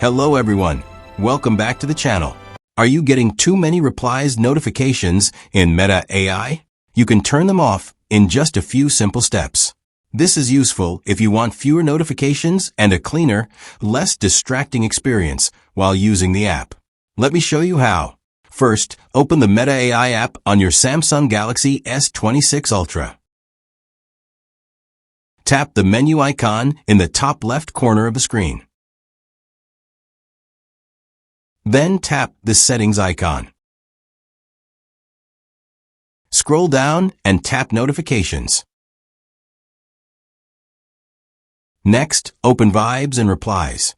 Hello everyone, welcome back to the channel. Are you getting too many replies notifications in Meta AI? You can turn them off in just a few simple steps. This is useful if you want fewer notifications and a cleaner, less distracting experience while using the app. Let me show you how. First, open the Meta AI app on your Samsung Galaxy S26 Ultra. Tap the menu icon in the top left corner of the screen. Then tap the settings icon. Scroll down and tap notifications. Next, open Vibes and Replies.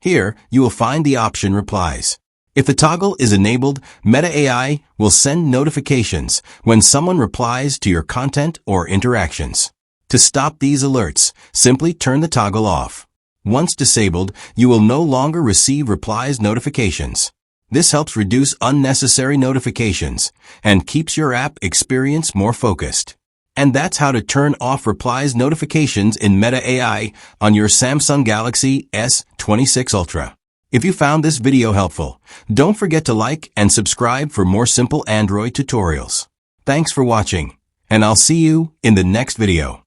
Here, you will find the option Replies. If the toggle is enabled, Meta AI will send notifications when someone replies to your content or interactions. To stop these alerts, simply turn the toggle off. Once disabled, you will no longer receive replies notifications. This helps reduce unnecessary notifications and keeps your app experience more focused. And that's how to turn off replies notifications in Meta AI on your Samsung Galaxy S26 Ultra. If you found this video helpful, don't forget to like and subscribe for more simple Android tutorials. Thanks for watching, and I'll see you in the next video.